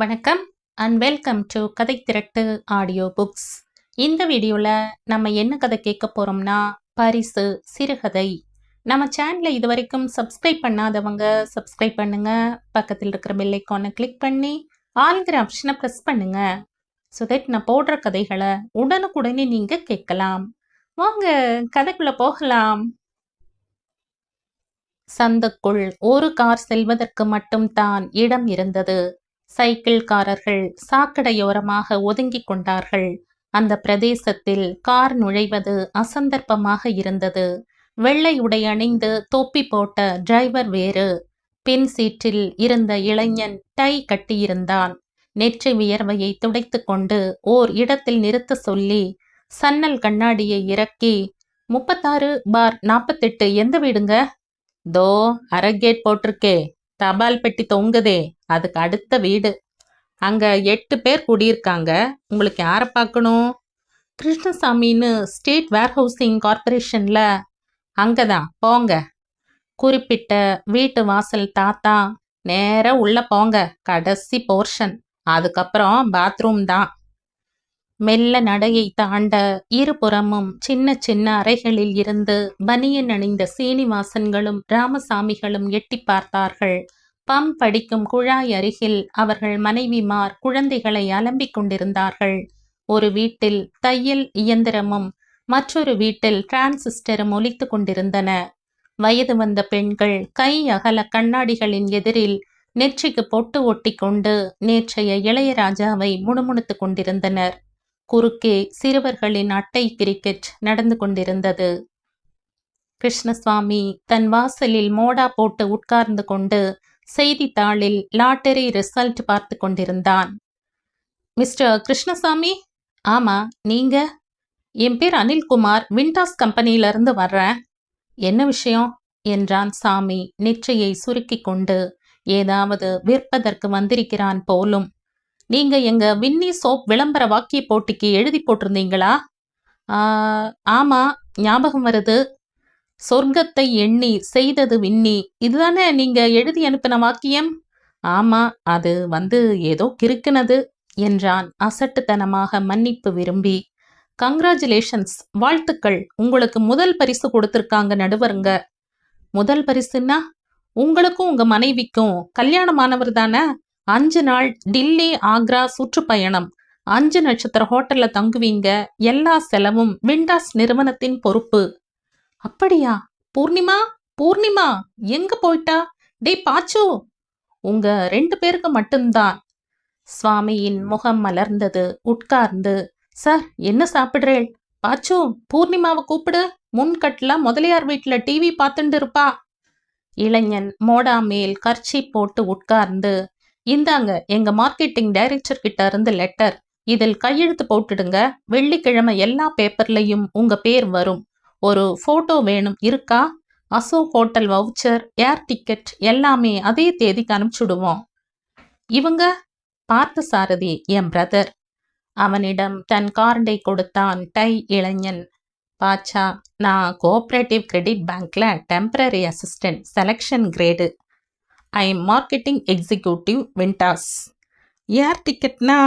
வணக்கம் and welcome to கதை திரட்டு audio books. இந்த வீடியோவில் நம்ம என்ன கதை கேட்க போகிறோம்னா பரிசு சிறுகதை. நம்ம சேனலை இது வரைக்கும் சப்ஸ்கிரைப் பண்ணாதவங்க சப்ஸ்கிரைப் பண்ணுங்க. பக்கத்தில் இருக்கிற பெல் ஐக்கானை கிளிக் பண்ணி ஆல்கிற ஆப்ஷனை ப்ரெஸ் பண்ணுங்க. ஸோ தட் நான் போடுற கதைகளை உடனுக்குடனே நீங்கள் கேட்கலாம். வாங்க கதைக்குள்ளே போகலாம். சந்துக்குள் ஒரு கார் செல்வதற்கு மட்டும் தான் இடம் இருந்தது. சைக்கிள்காரர்கள் சாக்கடையோரமாக ஒதுங்கிக் கொண்டார்கள். அந்த பிரதேசத்தில் கார் நுழைவது அசந்தர்ப்பமாக இருந்தது. வெள்ளை உடை அணிந்து தொப்பி போட்ட டிரைவர் வேறு. பின் சீட்டில் இருந்த இளைஞன் டை கட்டியிருந்தான். நெற்றி வியர்வையை துடைத்து கொண்டு ஓர் இடத்தில் நிறுத்த சொல்லி சன்னல் கண்ணாடியை இறக்கி 36/48 எந்த வீடுங்க? தோ அரகேட் போட்டிருக்கே, தபால் பெட்டி தொங்குதே, அதுக்கு அடுத்த வீடு. அங்க 8 பேர் குடியிருக்காங்க. உங்களுக்கு யாரை பார்க்கணும்? கிருஷ்ணசாமின்னு ஸ்டேட் வேர்ஹவுசிங் கார்பரேஷன்ல. அங்கதான் போங்க. குறிப்பிட்ட வீட்டு வாசல் தாத்தா. நேர உள்ள போங்க, கடைசி போர்ஷன். அதுக்கப்புறம் பாத்ரூம் தான். மெல்ல நடையை தாண்ட இருபுறமும் சின்ன சின்ன அறைகளில் இருந்து பனியன் அணிந்த சீனிவாசன்களும் ராமசாமிகளும் எட்டி பார்த்தார்கள். பம்ப் அடிக்கும் குழாய் அருகில் அவர்கள் மனைவிமார் குழந்தைகளை அலம்பிக் கொண்டிருந்தார்கள். ஒரு வீட்டில் தையல் இயந்திரமும் மற்றொரு வீட்டில் டிரான்சிஸ்டரும் ஒலித்து கொண்டிருந்தன. வயது வந்த பெண்கள் கை அகல கண்ணாடிகளின் எதிரில் நெற்றிக்கு பொட்டு ஒட்டி கொண்டு நேற்றைய இளையராஜாவை முணுமுணுத்து கொண்டிருந்தனர். குறுக்கே சிறுவர்களின் அட்டை கிரிக்கெட் நடந்து கொண்டிருந்தது. கிருஷ்ணசுவாமி தன் வாசலில் மோடா போட்டு உட்கார்ந்து கொண்டு செய்தித்தாளில் லாட்டரி ரிசல்ட் பார்த்து கொண்டிருந்தான். மிஸ்டர் கிருஷ்ணசாமி? ஆமா, நீங்க? என் பேர் அனில்குமார், விண்டாஸ் கம்பெனியிலிருந்து வர்றேன். என்ன விஷயம் என்றான் சாமி நெற்றியை சுருக்கி கொண்டு. ஏதாவது விற்பதற்கு வந்திருக்கிறான் போலும். நீங்க எங்க வின்னி சோப் விளம்பர வாக்கிய போட்டிக்கு எழுதி போட்டிருந்தீங்களா? ஆமா, ஞாபகம் வருது. சொர்க்கத்தை எண்ணி செய்தது வின்னி, இதுதானே நீங்க எழுதி அனுப்பின வாக்கியம்? ஆமா, அது ஏதோ கிறுக்குனது என்றான் அசட்டுத்தனமாக மன்னிப்பு விரும்பி. கங்க்ராச்சுலேஷன்ஸ், வாழ்த்துக்கள். உங்களுக்கு முதல் பரிசு கொடுத்துருக்காங்க நடுவருங்க. முதல் பரிசுன்னா? உங்களுக்கும் உங்க மனைவிக்கும் கல்யாணமானவர் தானே? 5 நாள் டில்லி ஆக்ரா சுற்றுப்பயணம். 5 நட்சத்திர ஹோட்டல்ல தங்குவீங்க. எல்லா செலவும் விண்டாஸ் நிறுவனத்தின் பொறுப்பு. அப்படியா? பூர்ணிமா பூர்ணிமா எங்க போயிட்டா? டே பாச்சு, உங்க 2 பேருக்கு மட்டும்தான். சுவாமியின் முகம் மலர்ந்தது. உட்கார்ந்து, சார் என்ன சாப்பிடுறேள்? பாச்சு, பூர்ணிமாவை கூப்பிடு. முன்கட்ல முதலியார் வீட்டுல டிவி பார்த்துட்டு இருப்பா. இளைஞன் மோடா மேல் கர்ச்சி போட்டு உட்கார்ந்து, இந்தாங்க எங்க மார்க்கெட்டிங் டைரக்டர் கிட்ட இருந்து லெட்டர். இதில் கையெழுத்து போட்டுடுங்க. வெள்ளிக்கிழமை எல்லா பேப்பர்லையும் உங்க பேர் வரும். ஒரு போட்டோ வேணும், இருக்கா? அசோக் ஹோட்டல் வவுச்சர், ஏர் டிக்கெட் எல்லாமே அதே தேதிக்கு அனுப்பிச்சுடுவோம். இவங்க? பார்த்த சாரதி, என் பிரதர். அவனிடம் தன் கார்டை கொடுத்தான் டை இளைஞன். பாச்சா, நான் கோஆப்ரேட்டிவ் கிரெடிட் பேங்க்ல temporary assistant, selection grade. I am marketing executive, விண்டாஸ். ஏர் டிக்கெட்னா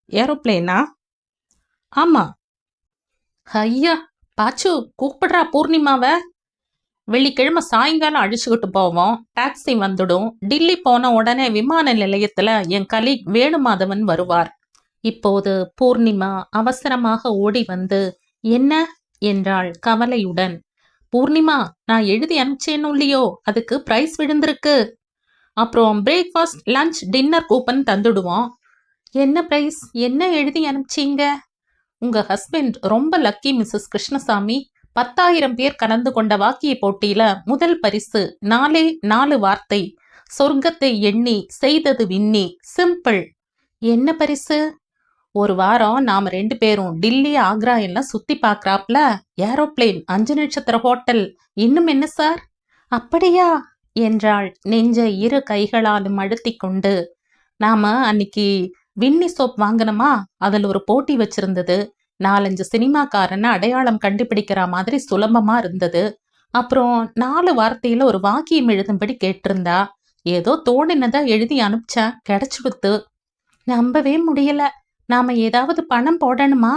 ஏரோப்ளேனா? ஆமா. ஐயா பாச்சு, கூப்பிடுறா பூர்ணிமாவை. வெள்ளிக்கிழமை சாயங்காலம் அழிச்சுக்கிட்டு போவோம். டாக்ஸி வந்துடும். டில்லி போன உடனே விமான நிலையத்துல என் கலீக் வேணுமாதவன் வருவார். இப்போது பூர்ணிமா அவசரமாக ஓடி வந்து, என்ன என்றாள் கவலையுடன். பூர்ணிமா, நான் எழுதி அனுப்பிச்சேன்னு இல்லையோ, அதுக்கு பிரைஸ் விழுந்திருக்கு. அப்புறம் பிரேக்ஃபாஸ்ட், லஞ்ச், டின்னர் கூப்பன் தந்துடுவோம். என்ன பிரைஸ்? என்ன எழுதி அனுப்பிச்சிங்க? உங்க ஹஸ்பண்ட் ரொம்ப லக்கி மிஸ்ஸஸ் கிருஷ்ணசாமி. 10,000 பேர் கலந்து கொண்ட வாக்கிய போட்டியில முதல் பரிசு 4 வார்த்தை. சொர்க்கத்தை எண்ணி செய்தது வின்னி. சிம்பிள். என்ன பரிசு? ஒரு வாரம் நாம 2 பேரும் டில்லி ஆக்ரா எல்லாம் சுத்தி பார்க்கறாப்ல. ஏரோப்ளேன், 5 நட்சத்திர ஹோட்டல். இன்னும் என்ன சார்? அப்படியா என்றாள் நெஞ்சை 2 கைகளாலும் அழுத்தி கொண்டு. நாம அன்னைக்கு வின்னி சோப் வாங்கினோமா, அதில் ஒரு போட்டி வச்சிருந்தது. 4-5 சினிமாக்காரனை அடையாளம் கண்டுபிடிக்கிற மாதிரி சுலபமா இருந்தது. அப்புறம் 4 வார்த்தையில ஒரு வாக்கியம் எழுதும்படி கேட்டிருந்தா. ஏதோ தோணினதா எழுதி அனுப்பிச்சா, கிடைச்சுடுத்து. நம்பவே முடியல. நாம ஏதாவது பணம் போடணுமா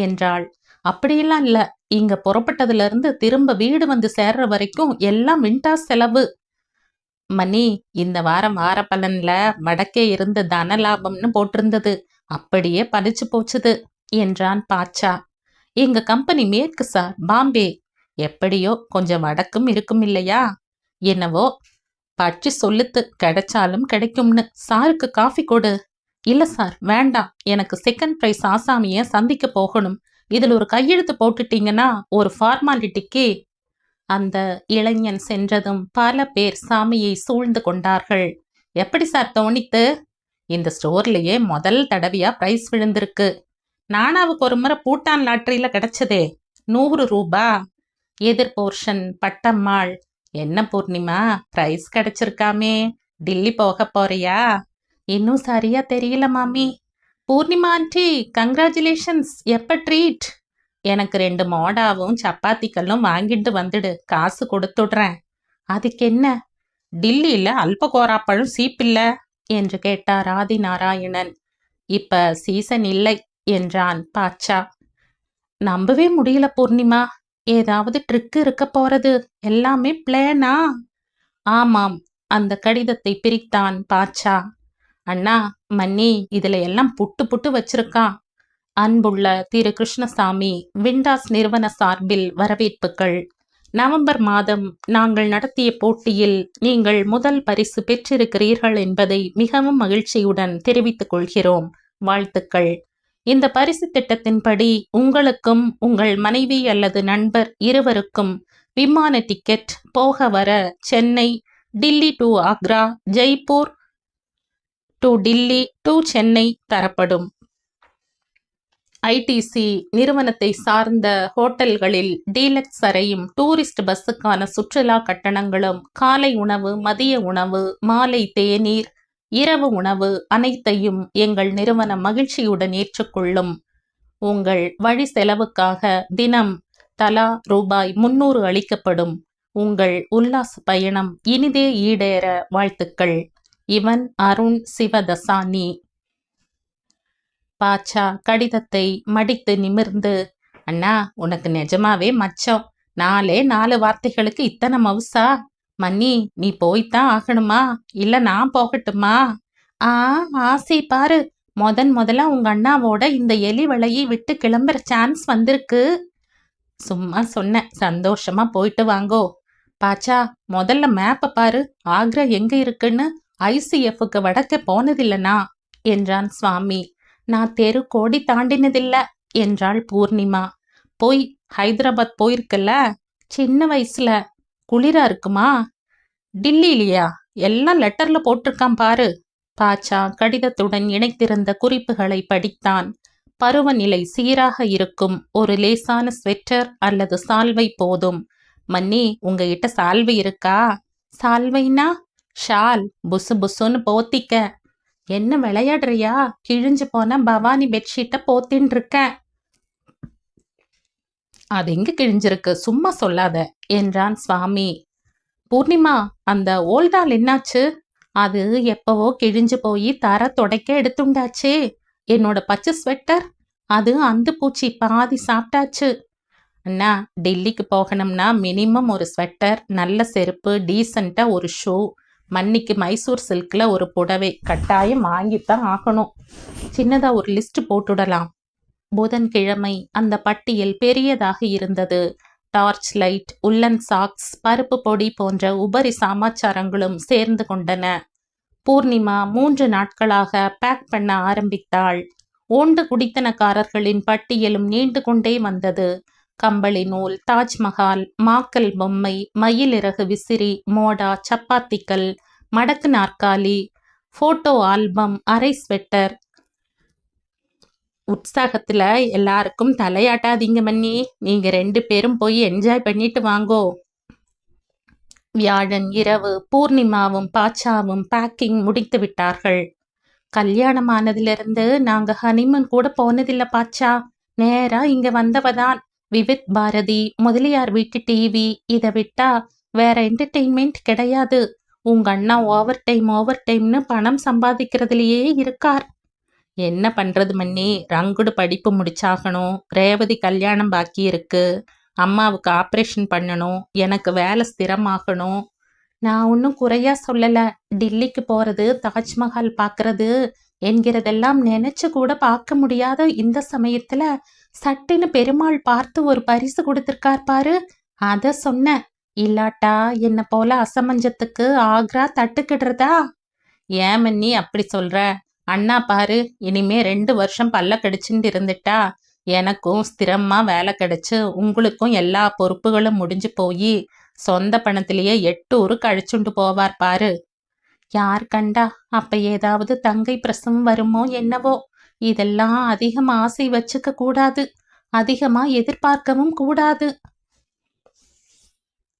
என்றாள். அப்படியெல்லாம் இல்ல. இங்க புறப்பட்டதுல இருந்து திரும்ப வீடு வந்து சேர்ற வரைக்கும் எல்லாம் விண்டா செலவு. மணி, இந்த வாரம் வார பலன்ல வடக்கே இருந்து தன லாபம்னு போட்டிருந்தது. அப்படியே பலிச்சு போச்சுது என்றான் பாட்சா. எங்க கம்பெனி மேற்கு சார், பாம்பே. எப்படியோ கொஞ்சம் வடக்கும் இருக்கும் இல்லையா? என்னவோ பற்றி சொல்லுத்து, கிடைச்சாலும் கிடைக்கும்னு. சாருக்கு காஃபி கொடு. இல்ல சார், வேண்டாம். எனக்கு செகண்ட் பிரைஸ் ஆசாமிய சந்திக்க போகணும். இதுல ஒரு கையெழுத்து போட்டுட்டீங்கன்னா ஒரு ஃபார்மாலிட்டிக்கு. அந்த இளைஞன் சென்றதும் பல பேர் சாமியை சூழ்ந்து கொண்டார்கள். எப்படி சார் தோணித்து? இந்த ஸ்டோர்லயே முதல் தடவையா பிரைஸ் விழுந்திருக்கு. நானாவுக்கு ஒரு முறை பூட்டான் லாட்டரியில கிடைச்சதே, 100 ரூபா. எதிர் போர்ஷன் பட்டம்மாள். என்ன பூர்ணிமா, பிரைஸ் கிடைச்சிருக்காமே, டில்லி போக போறியா? இன்னும் சரியா தெரியல மாமி. Poornima aunty, congratulations. எப்ப ட்ரீட்? எனக்கு 2 மோடாவும் சப்பாத்திக்கல்லும் வாங்கிட்டு வந்துடு, காசு கொடுத்துடுறேன். அதுக்கு என்ன? டில்லியில அல்பகோராப்பழம் சீப்பில்ல என்று கேட்டார் ஆதி நாராயணன். இப்ப சீசன் இல்லை என்றான் பாட்சா. நம்பவே முடியல பூர்ணிமா. ஏதாவது ட்ரிக் இருக்க போறது. எல்லாமே பிளேனா? ஆமாம். அந்த கடிதத்தை பிரித்தான் பாட்சா. அண்ணா, மன்னி, இதுல எல்லாம் புட்டு புட்டு வச்சிருக்கான். அன்புள்ள திரு கிருஷ்ணசாமி, விண்டாஸ் நிறுவன சார்பில் வரவேற்புகள். நவம்பர் மாதம் நாங்கள் நடத்திய போட்டியில் நீங்கள் முதல் பரிசு பெற்றிருக்கிறீர்கள் என்பதை மிகவும் மகிழ்ச்சியுடன் தெரிவித்துக் கொள்கிறோம். வாழ்த்துக்கள். இந்த பரிசு திட்டத்தின்படி உங்களுக்கும் உங்கள் மனைவி அல்லது நண்பர் இருவருக்கும் விமான டிக்கெட் போக வர Chennai, Delhi to Agra, Jaipur to Delhi to Chennai தரப்படும். ஐடிசி நிறுவனத்தை சார்ந்த ஹோட்டல்களில் டீலக்ஸ் அறையும் டூரிஸ்ட் பஸ்ஸுக்கான சுற்றுலா கட்டணங்களும் காலை உணவு, மதிய உணவு, மாலை தேநீர், இரவு உணவு அனைத்தையும் எங்கள் நிறுவனம் மகிழ்ச்சியுடன் ஏற்றுக்கொள்ளும். உங்கள் வழி செலவுக்காக தினம் தலா ரூபாய் 300 அளிக்கப்படும். உங்கள் உல்லாச பயணம் இனிதே ஈடேற வாழ்த்துக்கள். இவன் அருண் சிவதசானி. பாட்சா கடிதத்தை மடித்து நிமிர்ந்து, அண்ணா, உனக்கு நிஜமாவே மச்சம். 4 வார்த்தைகளுக்கு இத்தனை மவுசா? மன்னி, நீ போய்த்தான் ஆகணுமா, இல்ல நான் போகட்டுமா? ஆசை பாரு. முதல்ல உங்க அண்ணாவோட இந்த எலி வலையை விட்டு கிளம்புற சான்ஸ் வந்திருக்கு. சும்மா சொன்ன, சந்தோஷமா போயிட்டு வாங்கோ. பாச்சா, முதல்ல மேப்பை பாரு. ஆக்ரா எங்க இருக்குன்னு ஐசிஎஃப்க்கு வடக்க போனதில்லனா என்றான் சுவாமி. நான் தெரு கோடி தாண்டினதில்ல என்றாள் பூர்ணிமா. போய் ஹைதராபாத் போயிருக்கல சின்ன வயசுல. குளிரா இருக்குமா? டில்லியிலையா? எல்லாம் லெட்டர்ல போட்டிருக்கான் பாரு. பாச்சா கடிதத்துடன் இணைத்திருந்த குறிப்புகளை படித்தான். பருவநிலை சீராக இருக்கும். ஒரு லேசான ஸ்வெட்டர் அல்லது சால்வை போதும். மன்னி, உங்ககிட்ட சால்வை இருக்கா? சால்வைனா? ஷால், புசு புசுன்னு போத்திக்க. என்ன விளையாடுறியா? கிழிஞ்சு போன பவானி பெட்ஷீட்டை போத்தின்னு இருக்க. அது எங்க கிழிஞ்சிருக்கு, சும்மா சொல்லாத என்றான் சுவாமி. பூர்ணிமா, அந்த ஓல்டால் என்னாச்சு? அது எப்பவோ கிழிஞ்சு போய் தர துடைக்க எடுத்துண்டாச்சே. என்னோட பச்சை ஸ்வெட்டர், அது அந்து பூச்சி பாதி சாப்பிட்டாச்சு. அண்ணா, டெல்லிக்கு போகணும்னா மினிமம் ஒரு ஸ்வெட்டர், நல்ல செருப்பு, டீசெண்டா ஒரு ஷூ, மன்னிக்கு மைசூர் சில்க்ல ஒரு புடவை கட்டாயம் வாங்கித்தான் ஆகணும். சின்னதா ஒரு லிஸ்ட் போட்டுடலாம். புதன்கிழமை அந்த பட்டியல் பெரியதாக இருந்தது. டார்ச் லைட், உல்லன் சாக்ஸ், பருப்பு பொடி போன்ற உபரி சமாச்சாரங்களும் சேர்ந்து கொண்டன. பூர்ணிமா 3 நாட்களாக பேக் பண்ண ஆரம்பித்தாள். ஓண்டு குடித்தனக்காரர்களின் பட்டியலும் நீண்டு கொண்டே வந்தது. கம்பளி நூல், தாஜ்மஹால், மாக்கல் பொம்மை, மயிலிறகு விசிறி, மோடா, சப்பாத்திக்கல், மடக்கு நாற்காலி, போட்டோ ஆல்பம், அரை ஸ்வெட்டர். உற்சாகத்துல எல்லாருக்கும் தலையாட்டாதீங்க மன்னி. நீங்க 2 பேரும் போய் என்ஜாய் பண்ணிட்டு வாங்கோ. வியாழன் இரவு பூர்ணிமாவும் பாட்சாவும் பேக்கிங் முடித்து விட்டார்கள். கல்யாணமானதிலிருந்து நாங்க ஹனிமூன் கூட போனதில்ல பாட்சா. நேரா இங்க வந்தவதான். விவித் பாரதி, முதலியார் வீட்டு டிவி, இதை விட்டா வேற என்டர்டெயின்மெண்ட் கிடையாது. உங்க அண்ணா ஓவர் டைம்னு பணம் சம்பாதிக்கிறதுலயே இருக்கார். என்ன பண்றது மன்னி, ரங்குடு படிப்பு முடிச்சாகணும், ரேவதி கல்யாணம் பாக்கி இருக்கு, அம்மாவுக்கு ஆப்ரேஷன் பண்ணணும், எனக்கு வேலை ஸ்திரமாகணும். நான் ஒன்றும் குறையா சொல்லல. டில்லிக்கு போறது, தாஜ்மஹால் பார்க்கறது என்கிறதெல்லாம் நினைச்சு கூட பார்க்க முடியாத இந்த சமயத்துல சட்டுன்னு பெருமாள் பார்த்து ஒரு பரிசு கொடுத்திருக்கார் பாரு, அத சொன்னேன். இல்லாட்டா என்ன போல அசமஞ்சத்துக்கு ஆக்ரா தட்டுக்கிடுறதா? ஏன் மன்னி அப்படி சொல்ற? அண்ணா பாரு, இனிமே 2 வருஷம் பல்ல கடிச்சுட்டு இருந்துட்டா எனக்கும் ஸ்திரமா வேலை கிடைச்சு உங்களுக்கும் எல்லா பொறுப்புகளும் முடிஞ்சு போய் சொந்த பணத்திலேயே 8 ஊருக்கு அழிச்சுண்டு போவார் பாரு. யார் கண்டா, அப்ப ஏதாவது தங்கை பிரசவம் வருமோ என்னவோ. இதெல்லாம் அதிகமா ஆசை வச்சுக்க கூடாது, அதிகமா எதிர்பார்க்கவும் கூடாது.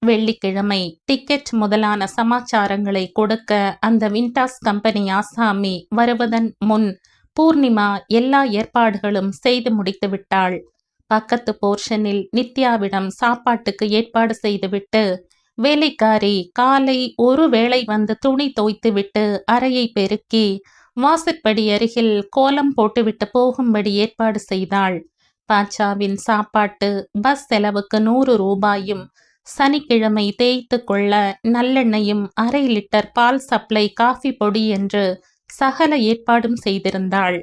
வெள்ளிக்கிழமை டிக்கெட் முதலான சமாச்சாரங்களை கொடுக்க அந்த விண்டாஸ் கம்பெனி ஆசாமி வருவதன் முன் பூர்ணிமா எல்லா ஏற்பாடுகளும் செய்து முடித்து விட்டாள். பக்கத்து போர்ஷனில் நித்யாவிடம் சாப்பாட்டுக்கு ஏற்பாடு செய்துவிட்டு வேலைக்காரி காலை ஒரு வேளை வந்து துணி தோய்த்துவிட்டு அறையை பெருக்கி வாசற்படி அருகில் கோலம் போட்டுவிட்டு போகும்படி ஏற்பாடு செய்தாள். பாச்சாவின் சாப்பாட்டு பஸ் செலவுக்கு 100 ரூபாயும், சனிக்கிழமை தேய்த்து கொள்ள நல்லெண்ணெயும், 1/2 லிட்டர் பால் சப்ளை, காஃபி பொடி என்று சகல ஏற்பாடும் செய்திருந்தாள்.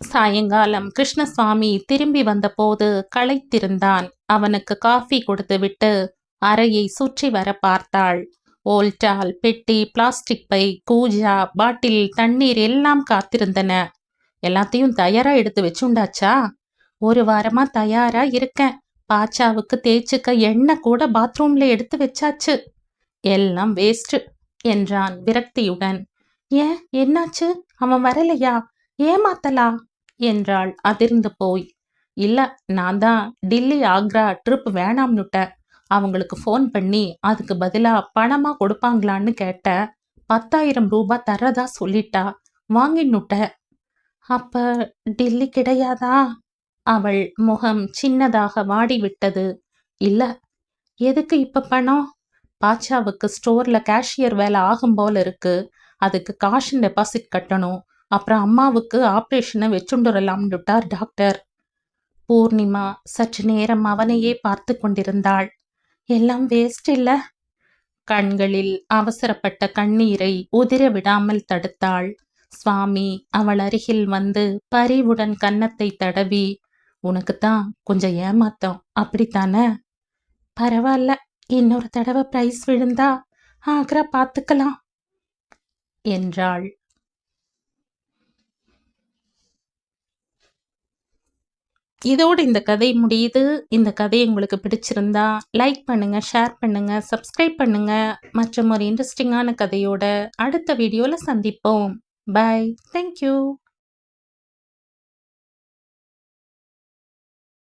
சாயங்காலம் கிருஷ்ணசுவாமி திரும்பி வந்தபோது களைத்திருந்தான். அவனுக்கு காஃபி கொடுத்துவிட்டு அறையை சுற்றி வர பார்த்தாள். ஓல்டால், பெட்டி, பிளாஸ்டிக் பை, கூஜா, பாட்டில், தண்ணீர் எல்லாம் காத்திருந்தன. எல்லாத்தையும் தயாரா எடுத்து வச்சுண்டாச்சா? 1 வாரமா தயாரா இருக்கேன். பாச்சாவுக்கு தேய்ச்சிக்க எண்ணெய் கூட பாத்ரூம்ல எடுத்து வச்சாச்சு. எல்லாம் வேஸ்ட் என்றான் விரக்தியுடன். ஏன், என்னாச்சு? அவன் வரலையா? ஏமாத்தலா என்றாள் அதிர்ந்து போய். இல்ல, நான் தான் டில்லி ஆக்ரா ட்ரிப் வேணாம்னுட்டேன். அவங்களுக்கு ஃபோன் பண்ணி அதுக்கு பதிலா பணமா கொடுப்பாங்களான்னு கேட்டேன். 10,000 ரூபாய் தர்றதா சொல்லிட்டா. வாங்கினுட்ட. அப்ப டில்லி கிடையாதா? அவள் முகம் சின்னதாக வாடிவிட்டது. இல்ல. எதுக்கு இப்ப பணம்? பாச்சாவுக்கு ஸ்டோர்ல கேஷியர் வேலை ஆகும் போல இருக்கு. அதுக்கு காஷ் டெபாசிட் கட்டணும். அப்புறம் அம்மாவுக்கு ஆப்ரேஷனை வச்சுண்டுறலாம்னுட்டார் டாக்டர். பூர்ணிமா சற்று நேரம் அவனையே பார்த்து கொண்டிருந்தாள். எல்லாம் வேஸ்ட் இல்ல? கண்களில் அவசரப்பட்ட கண்ணீரை உதிர விடாமல் தடுத்தாள். சுவாமி அவள் அருகில் வந்து பரிவுடன் கன்னத்தை தடவி, உனக்குத்தான் கொஞ்சம் ஏமாத்தம், அப்படித்தானே? பரவாயில்ல, இன்னொரு தடவை பிரைஸ் விழுந்தா ஆக்ரா பார்த்துக்கலாம் என்றாள். இதோடு இந்த கதை முடியுது. இந்த கதை உங்களுக்கு பிடிச்சிருந்தா லைக் பண்ணுங்க, ஷேர் பண்ணுங்க, சப்ஸ்கிரைப் பண்ணுங்க. மற்றும் ஒரு இன்ட்ரெஸ்டிங்கான கதையோட அடுத்த வீடியோல சந்திப்போம். பை. தேங்க்யூ.